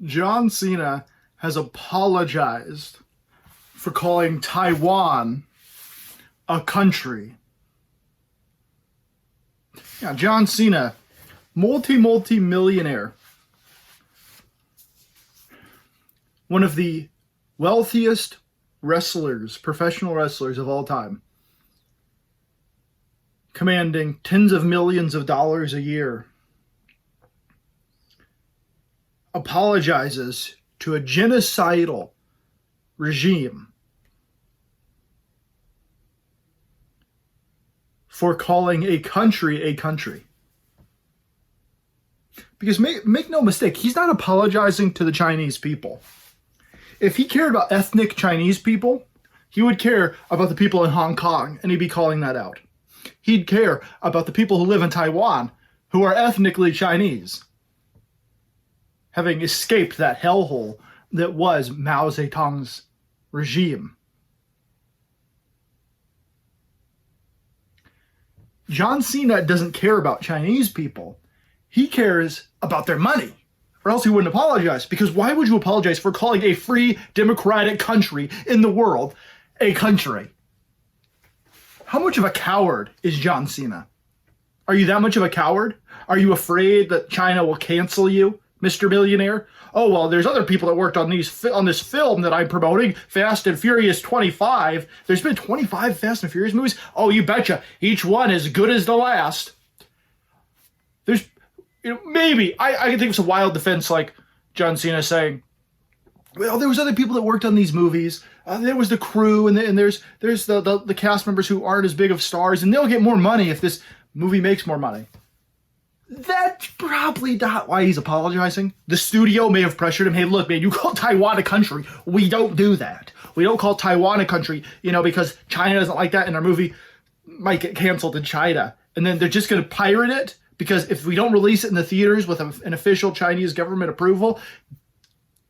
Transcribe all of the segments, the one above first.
John Cena has apologized for calling Taiwan a country. Yeah, John Cena, multi-millionaire, one of the wealthiest wrestlers, professional wrestlers of all time, commanding tens of millions of dollars a year, apologizes to a genocidal regime for calling a country a country. Because make no mistake, he's not apologizing to the Chinese people. If he cared about ethnic Chinese people, he would care about the people in Hong Kong, and he'd be calling that out. He'd care about the people who live in Taiwan, who are ethnically Chinese, having escaped that hellhole that was Mao Zedong's regime. John Cena doesn't care about Chinese people. He cares about their money, or else he wouldn't apologize. Because why would you apologize for calling a free democratic country in the world a country? How much of a coward is John Cena? Are you that much of a coward? Are you afraid that China will cancel you, Mr. Millionaire? Oh, well, there's other people that worked on this film that I'm promoting, Fast and Furious 25. There's been 25 Fast and Furious movies? Oh, you betcha. Each one as good as the last. There's, maybe, I can think of some wild defense like John Cena saying, well, there was other people that worked on these movies. There was the crew, and there's the cast members who aren't as big of stars, and they'll get more money if this movie makes more money. That's probably not why he's apologizing. The studio may have pressured him. Hey, look, man, you call Taiwan a country. We don't do that. We don't call Taiwan a country, because China doesn't like that, and our movie might get canceled in China. And then they're just going to pirate it, because if we don't release it in the theaters with an official Chinese government approval,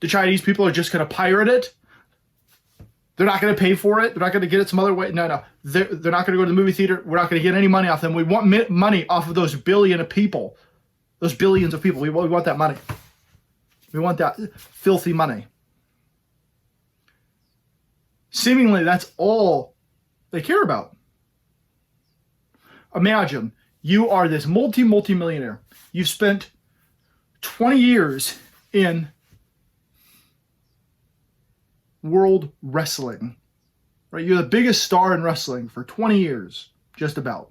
the Chinese people are just going to pirate it. They're not going to pay for it. They're not going to get it some other way. No. They're not going to go to the movie theater. We're not going to get any money off them. We want money off of those billions of people. We want that money. We want that filthy money. Seemingly, that's all they care about. Imagine you are this multi-millionaire. You've spent 20 years in world wrestling, right? You're the biggest star in wrestling for 20 years, just about.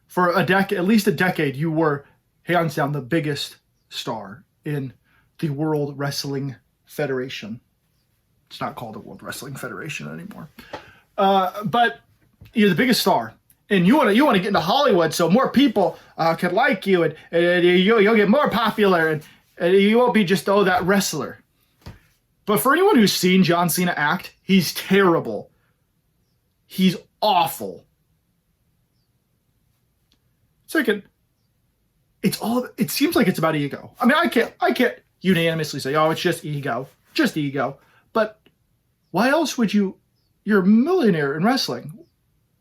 For at least a decade, you were hands down the biggest star in the World Wrestling Federation. It's not called the World Wrestling Federation anymore. But you're the biggest star, and you want to get into Hollywood so more people can like you, and you'll get more popular, and you won't be just that wrestler. But for anyone who's seen John Cena act, he's terrible. He's awful. Second, it seems like it's about ego. I mean, I can't unanimously say, oh, it's just ego. But why else would you're a millionaire in wrestling.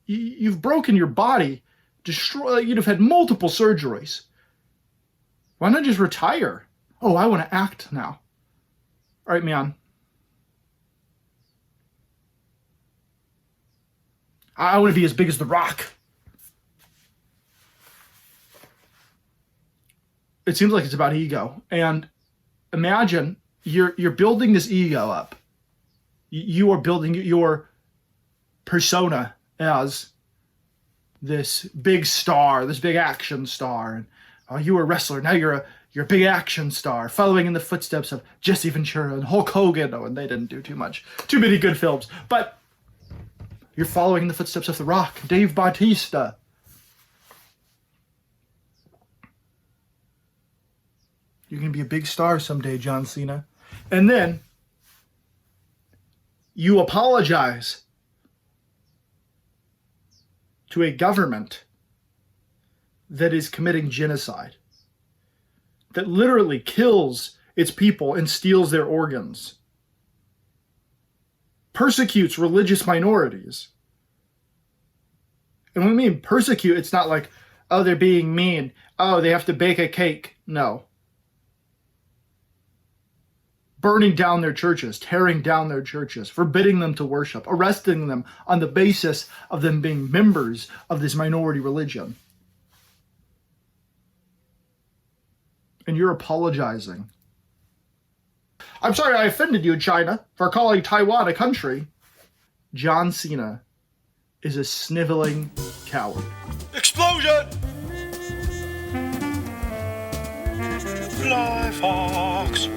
You've broken your body, you'd have had multiple surgeries. Why not just retire? Oh, I want to act now. All right, man. I want to be as big as The Rock. It seems like it's about ego. And imagine you're building this ego up. You are building your persona as this big star, this big action star. And you were a wrestler. Now you're a big action star, following in the footsteps of Jesse Ventura and Hulk Hogan. Oh, and they didn't do too many good films. But you're following in the footsteps of The Rock, Dave Bautista. You're going to be a big star someday, John Cena. And then you apologize to a government that is committing genocide, that literally kills its people and steals their organs, persecutes religious minorities. And when we mean persecute, it's not like, oh, they're being mean. Oh, they have to bake a cake. No. burning down their churches, tearing down their churches, forbidding them to worship, arresting them on the basis of them being members of this minority religion. And you're apologizing. I'm sorry I offended you, China, for calling Taiwan a country. John Cena is a sniveling coward. Explosion! Fly Fox!